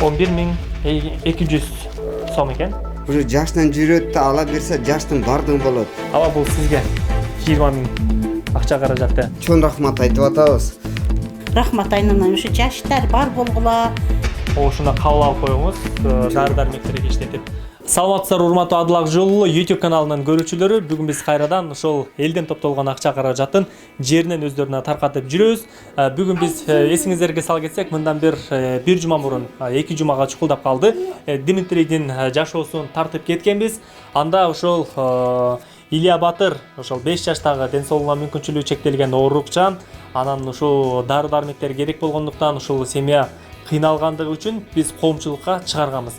11.200 сом экен. Уже жаштан жүрөт ала берсе жаштын бардыгы болот. Ала бул сизге 20.000 акча каражатты. Чоң рахмат айтып атабыз. Рахмат айнымдан ушу жаштар бар болгула. Ошуна кабыл алып коюңуз, дары-дармектерге иштетип. Саламатсыздар урматтуу Адыл Акжол YouTube каналынын көрүүчүлөрү. Бүгүн биз кайрадан ошол элден топтолгон акча каражатын жеринен өздөрүнө таркатып жүрөбүз. Бүгүн биз эсиңиздерге сал кетсек, мындан бир жума мурун 2 жумага чукулдап калды. Димитрийдин жашоосун тартып кеткенбиз. Анда ошол Илья Батыр, ошол 5 жаштагы ден соолугуна мүмкүнчүлүгү чектелген оорукчан, анан ушул дары-дармектер керек болгондуктан ушул семья кыйналгандыгы үчүн биз коомчулукка чыгарганбыз.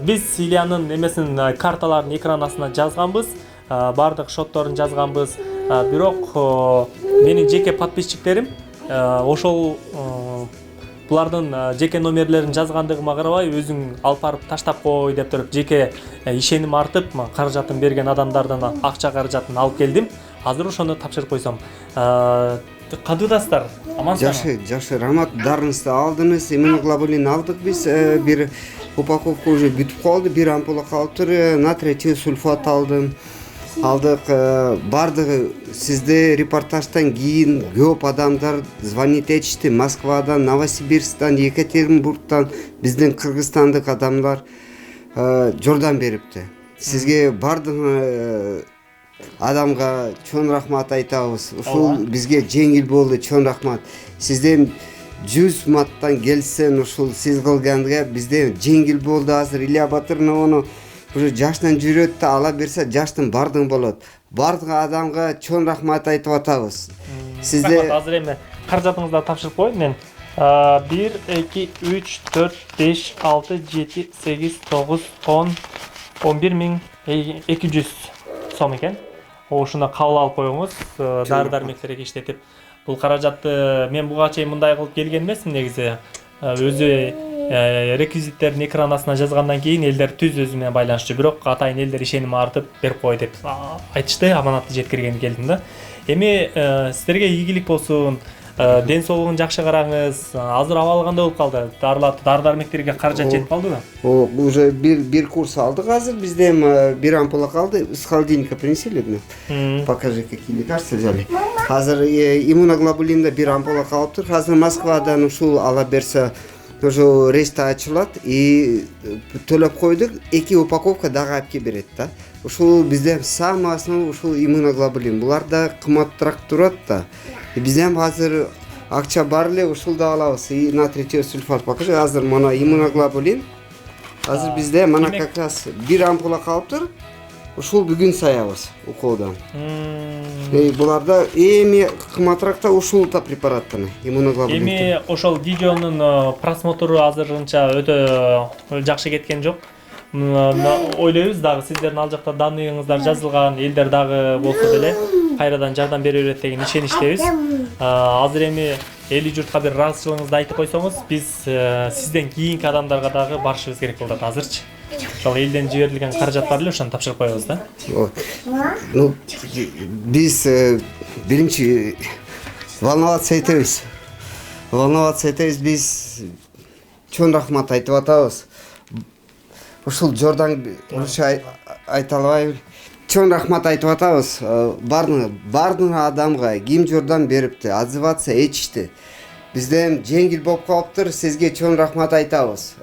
Биз Ильянын эмесин карталарын экран астына жазганбыз, бардык шотторун жазганбыз. Бирок менин жеке подписчиктерим ошол булардын жеке номерлерин жазгандыгыма карабай, өзүң алып барып таштап кой деп туруп, жеке ишеним артып, каражатын берген адамдардын акча каражатын алып келдим. Азыр ошону тапшырып койсом. Кандайдасыздар? Амансызбы? Жакшы, рахмат. Дарыңызды алдыңыз. Иммуноглобулин алдык биз. Бир упаковка уже бүтүп калды, бир ампула калыптыр. Натрий сульфат алдым. Алдык бардыгы сизде репортаждан кийин көп адамдар звонить этишти. Москвадан, Новосибирсктан, Екатеринбургтан, биздин кыргызстандык адамдар жардам берипти. Сизге бардыгы адамга чоң рахмат айтабыз. Ушул бизге жеңил болду, чоң рахмат. Сизден 100 маттан келсен, ушул сиз кылганга бизде жеңил болду. Азыр Илья Батырдын ону уже жаштан жүрөт ала берсе жаштын бардыгы болот. Бардык адамга чоң рахмат айтып атабыз. Сизде азыр эми каражатыңызды тапшырып коеюн мен. 1 2 3 4 5 6 7 8 9 10 11.200 сом экен. Ошуна кабыл алып коюңуз, дары-дармектерге иштетип. Бул каражатты мен буга чейин мындай кылып келген эмесмин негизи. Өзү реквизиттерин экран астына жазгандан кийин элдер түз өзү менен байланышчу, бирок атайын элдер ишеним артып берип кой деп айтышты, аманатты жеткирген келдим да. Эми сиздерге ийгилик болсун, ден соолугун жакшы караңыз. Азыр абалы кандай болуп калды? Дары-дармектерге каражат жетип калдыбы? Уже бир курс алдык азыр. Бизде бир ампула калды. Из холодильника принесли мне. Покажи, какие лекарства взяли. Азыр иммуноглобулинде бир ампула калыптыр. Азыр Москвадан ушул ала берсе уже рейста ачылат и төлөп койдук. 2 упаковка дагы алып келип берет да. Ушул бизде самый основной ушул иммуноглобулин. Булар да кымбатыраак турат да. Бизден азыр акча бар эле, ушулду алабыз. И натрий сульфат покажи. Азыр мына иммуноглобулин. Азыр бизде мына как раз бир ампула калыптыр. Ушул бүгүн саябыз уколдон. Буларда эми кымбатыраак да ушул та препараттан иммуноглобулин. Эми ошол видеонун просмотру азырынча өтө жакшы кеткен жок. Ойлойбуз дагы сиздердин ал жакта данныйыңыздар жазылган, элдер дагы болсо деле кайрадан жардам бере берет деген ишеничтебиз. Азыр эми эли журтка бир ыраазычылыгыңызды айтып койсоңуз, биз сизден кийинки адамдарга дагы барышыбыз керек болот азырчы. Ошол элден жиберилген каражат бар эле, ошону тапшырып коебуз да. Ну, биз биринчи волноваться этебиз. Биз чоң рахмат айтып атабыз. Ушул жардам айта албайбын. Чоң рахмат айтып атабыз. Бардык адамга ким жардам берипти, отзываться этишти. Бизден жеңил болуп калыптыр. Сизге чоң рахмат айтабыз.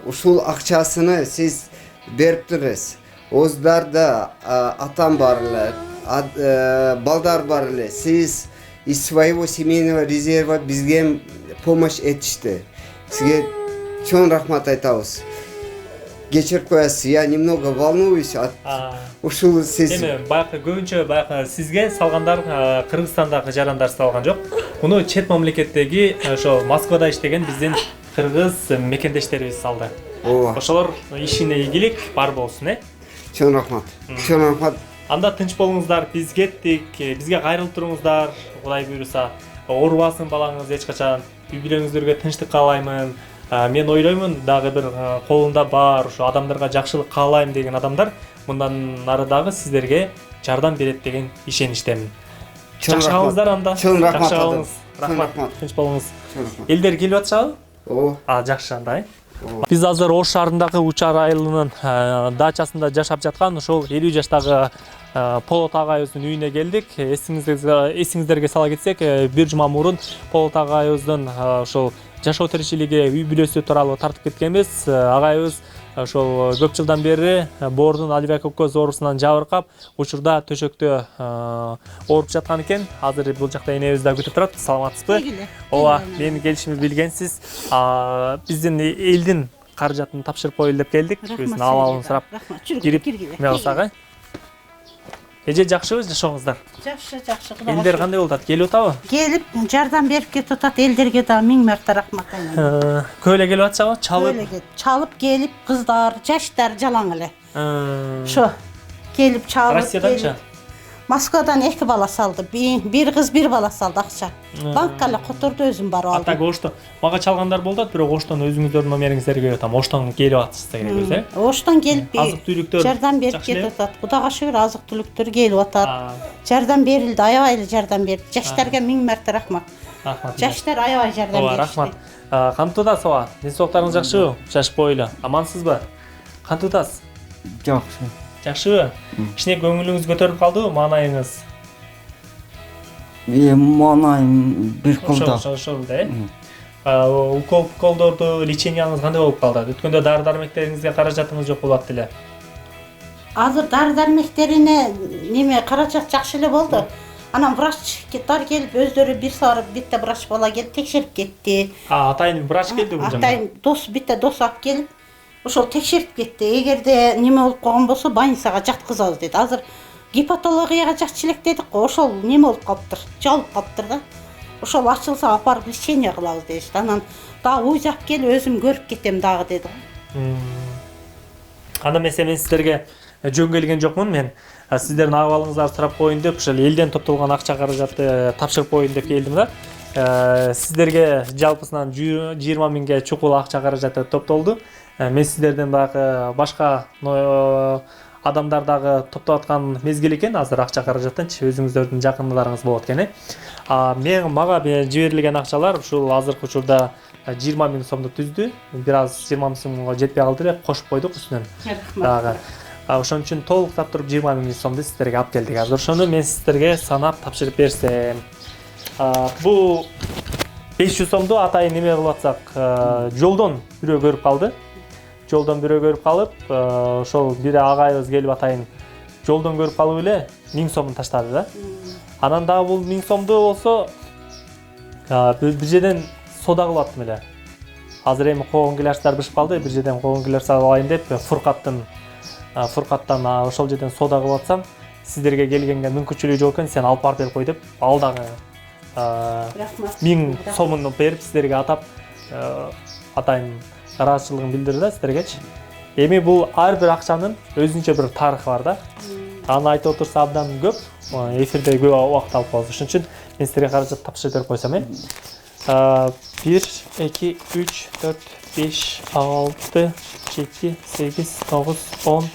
Ушул акчасыны сиз бериптирсиз. Оздарда атам бар эле, балдар бар эле. Сиз из своего семейного резерва бизге помощь этишти. Сизге чоң рахмат айтабыз. Кечирип коесуз, я немного волнуюсь. Ушул сиз эми баягы көбүнчө баягы сизге салгандар Кыргызстандагы жарандар салган жок. Муну чет мамлекеттеги ошо Москвада иштеген биздин кыргыз мекендештерибиз салды. Ошолор ишине ийгилик бар болсун, Чоң рахмат. Чоң рахмат. Анда тынч болуңуздар, биз кеттик. Бизге кайрылып туруңуздар. Кудай буйруса, оорубасын балаңыз эч качан. Үй бүлөңүздөргө тынчтык каалаймын. Мен ойлоймун, дагы бир колунда бар, ошо адамдарга жакшылык каалайм деген адамдар мындан ары дагы сиздерге жардам берет деген ишеничтемин. Жакшы калыңыздар анда. Чоң рахмат. Рахмат. Тынч болуңуз. Элдер келип атышабы? Ооба. Жакшы анда. Биз азыр Ош шаарындагы Учар айылынын дачасында жашап жаткан ошол 50 жаштагы Полот агайыбыздын үйүнө келдик. Эсиңиздерге сала кетсек, бир жума мурун Полот агайыбыздын ошол жашоо тиричилиги, үй бүлөсү тууралуу тартып кеткенбиз. Агайыбыз ошол көп жылдан бери боордун алвеококоз оорусунан жабыркап, учурда төшөктө ооруп жаткан экен. Азыр бул жакта энебиз да күтүп турат. Саламатсызбы? Ооба, менин келишимди билгенсиз. Биздин элдин каражатын тапшырып коелу деп келдик. Биздин абалын сурап кирип эме кылсак. Эже жакшыбы жашооңуздар? Жакшы, Элдер кандай болуп атат? Келип атабы? Келип жардам берип кетип атат. Элдерге да миң марта рахмат айтам. Көп эле келип атышабы? Чалып келип, кыздар, жаштар жалаң эле. Ошо келип чалып. Россиядачы? Москвадан 2 бала салды. Бир кыз, бир бала салды акча. Банкка эле которду, өзүм барып алдым. Атак Ошто. Мага чалгандар болду, бирок Оштон өзүңүздөрдүн номериңиздерге атам. Оштон келип атышса керек өзү. Оштон келип азык-түлүктөр жардам берип кетип атат. Кудайга шүгүр, азык-түлүктөр келип атат. Жардам берилди, аябай эле жардам берди. Жаштарга миң марта рахмат. Рахмат. Жаштар аябай жардам беришти. Рахмат. Кантип атасыз ага? Ден соолуктарыңыз жакшыбы? Жашып коелу. Амансызбы? Кантип атасыз? Жакшы. Жакшыбы? Кичине көңүлүңүз көтөрүлүп калдыбы, маанайыңыз? Маанайым бир колдо. Ошол да, уколдорду, леченияңыз кандай болуп калды? Өткөндө дары-дармектериңизге каражатыңыз жок болуп атты эле. Азыр дары-дармектерине неме каражат жакшы эле болду. Анан врачтар келип, өздөрү бир саарып битте врач бала келип текшерип кетти. Атайын врач келди бул жана. Атайын битте дос алып келип, ошол текшерип кетти. Эгерде неме болуп калган болсо, больницага жаткызабыз деди. Азыр гепатологияга жакшы элек дедик го, ошол неме болуп калыптыр, жабылып калыптыр да. Ошол ачылса апарып лечение кылабыз дешти. Анан дагы уйзап келип, өзүм көрүп кетем дагы деди. Анда мен сиздерге жөн келген жокмун. Мен сиздердин абалыңыздарды сурап коеюн деп, ошол элден топтолгон акча каражатты тапшырып коеюн деп келдим да. Сиздерге жалпысынан 20 миңге чукул акча каражаты топтолду. Мен сиздерден дагы башка адамдар дагы топтоп аткан мезгил экен. Азыр акча каражаттанчы өзүңүздөрдүн жакындарыңыз болот экен. Мага жиберилген акчалар ушул азыркы учурда 20 миң сомду түздү. Бир аз 20 миң сомго жетпей калды эле, кошуп койдук үстүнөн. Дагы ошон үчүн толуктап туруп 20 миң сомду сиздерге алып келдик. Азыр ошону мен сиздерге санап тапшырып берсем. Бул 500 сомду атайын неме кылып атсак, жолдон бирөө көрүп калды. Жолдон бирөө көрүп калып, ошол бири агайыбыз келип атайын жолдон көрүп калып эле 1000 сомун таштады да. Анан дагы бул 1000 сомду болсо бир жерден сода кылып аттым эле. Азыр эми когон гилаштар бышып калды, бир жерден когон гилаш алайын деп Фуркаттан ошол жерден сода кылып атсам, сиздерге келгенге мүмкүнчүлүгү жок экен, сен алып барып берип кой деп, ал дагы 1000 сомун берип сиздерге атап атайын ыраазычылыгын билдирди сиздергечи. Эми бул ар бир акчанын өзүнчө бир тарыхы бар да. Аны айтып отурса абдан көп, эфирде көп убакыт алып калабыз. Ошон үчүн мен сиздерге каражат тапшырып берип койсом, 1, 2, 3, 4, 5, 6, 7, 8, 9, 10,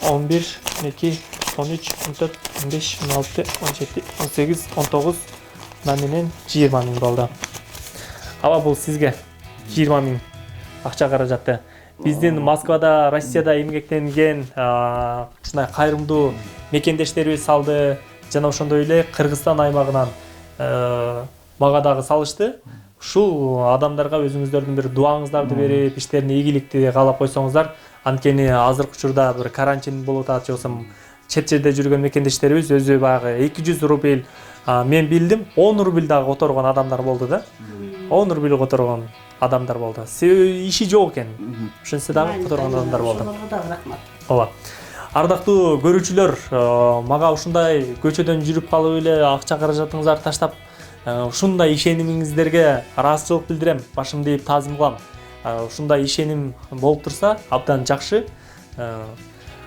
11, 12, 13, 14, 15, 16, 17, 18, 19 менен 20 миң болду. Аба бул сизге 20 миң акча каражаты. Биздин Москвада, Россияда эмгектенген ушундай кайрымдуу мекендештерибиз салды. Жана ошондой эле Кыргызстан аймагынан мага дагы салышты. Ушул адамдарга өзүңүздөрдүн бир дуаңыздарды берип, иштерине ийгиликти каалап койсоңуздар, анткени азыркы учурда бир карантин болуп атат, же болбосо чет жерде жүргөн мекендештерибиз өзү баягы 200 рубль, мен билдим 10 рубль дагы которгон адамдар болду да. 10 рубль которгон адамдар болду. Иши жок экен. Ошонсо дагы которгон адамдар болду. Ооба. Ардактуу көрүүчүлөр, мага ушундай көчөдөн жүрүп калып эле акча каражатыңыздарды таштап, ушундай ишенимиңиздерге ыраазычылык билдирем, башымды ийип таазим кылам. Ушундай ишеним болуп турса, абдан жакшы.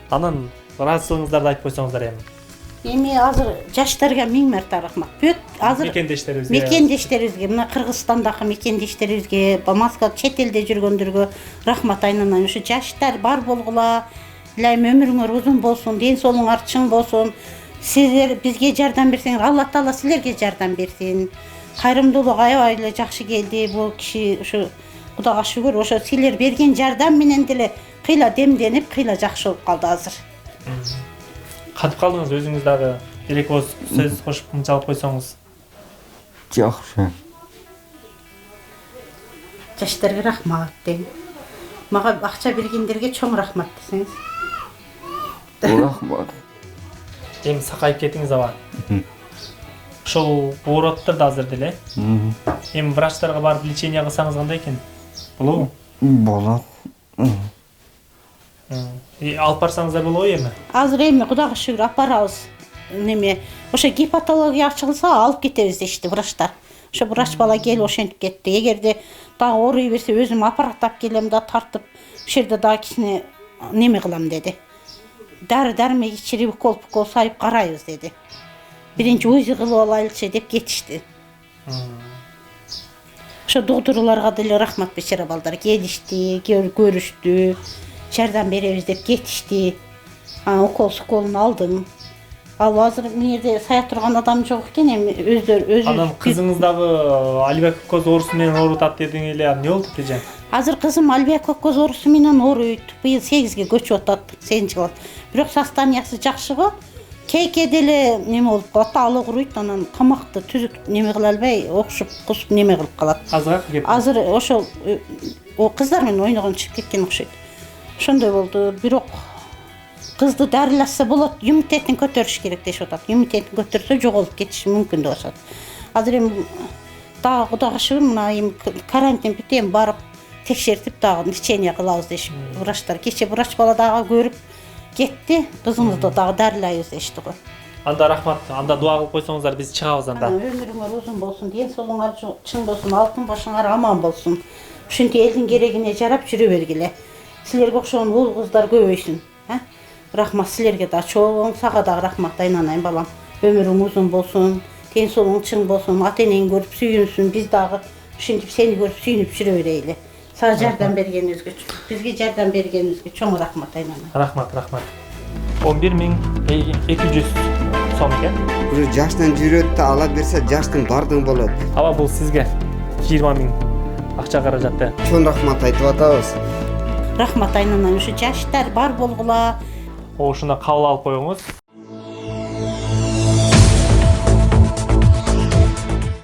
Анан ыраазычылыгыңыздарды айтып койсоңуздар эми. Эми азыр жаштарга миң марта рахмат. Бүт азыр мекендештерибизге, мына Кыргызстандагы мекендештерибизге, Москвада, чет элде жүргөндөргө рахмат айнанам. Ушу жаштар бар болгула, илайым өмүрүңөр узун болсун, ден соолугуңар чың болсун. Сиздер бизге жардам берсеңер, Алла Таала силерге жардам берсин. Кайрымдуулук аябай эле жакшы келди. Бул киши ушу Кудайга шүгүр, ошо силер берген жардам менен деле кыйла демденип, кыйла жакшы болуп калды азыр. Катып калдыңыз, өзүңүз дагы элек ооз сөз кошуп мынчалып койсоңуз. Жакшы. Жаштарга рахмат дейм. Мага акча бергендерге чоң рахмат десеңиз. Рахмат. Эми сакайып кетиңиз аба. Ошол ооруптур да азыр деле. Эми врачтарга барып лечение кылсаңыз кандай экен? Болобу? Болот. Алып барсаңыздар болобу эми? Азыр эми Кудайга шүгүр апарабыз. Неме, ошо гепатология ачылса алып кетебиз дешти врачтар. Ошо врач бала келип ошентип кетти. Эгерде дагы ооруй берсе өзүм аппарат алып келем да тартып, ошол жерде дагы кичине неме кылам деди. Дары-дармек ичирип, укол сайып карайбыз деди. Биринчи УЗИ кылып алайлычы деп кетишти. Ошо доктурларга деле рахмат бечара балдар келишти, көрүштү, жардам беребиз деп кетишти. Уколун алдым. Ал азыр мынерде сая турган адам жок экен, эми өзү. Анан кызыңыз дагы албек көз оорусу менен оорутат дедиң эле, эмне болду тежен? Азыр кызым албек көз оорусу менен ооруйт. Быйыл 8-ге көчүп атат, 8-нчи класс. Бирок состояниясы жакшы го. Кейке деле неме болуп калат, алы куруйт, анан тамакты түзүк неме кыла албай, окшуп, кусуп неме кылып калат. Азыр ошол кыздар менен ойногон чыгып кеткен окшойт. Ошондой болду. Бирок кызды дарыласа болот, иммунитетин көтөрүш керек дешип атат. Иммунитетин көтөрсө жоголуп кетиши мүмкүн деп атат. Азыр эми дагы Кудайга шүгүр, мына эми карантин бүтөм барып текшертип дагы лечение кылабыз дешип врачтар. Кече врач бала дагы көрүп кетти, кызыңызды дагы дарылайбыз дешти го. Анда рахмат, анда дуа кылып койсоңуздар биз чыгабыз анда. Өмүрүңөр узун болсун, ден соолугуңар чың болсун, алтын башыңар аман болсун. Ушинтип элдин керегине жарап жүрө бергиле. Силерге окшогон уул кыздар көбөйсүн. Рахмат силерге да чоң, сага дагы рахмат айнанайым балам. Өмүрүң узун болсун, ден соолугуң чың болсун, ата энең көрүп сүйүнсүн, биз дагы ушинтип сени көрүп сүйүнүп жүрө берели. Сага жардам бергениңизге, бизге жардам бергениңизге чоң рахмат айнанайым. Рахмат. 11.200 сом экен. Уже жаштан жүрөт да ала берсе жаштын бардыгы болот. Аба бул сизге 20.000 акча каражаты. Чоң рахмат айтып атабыз. Рахмат айнанайым, ушу жаштар бар болгула. Ошондо кабыл алып коюңуз.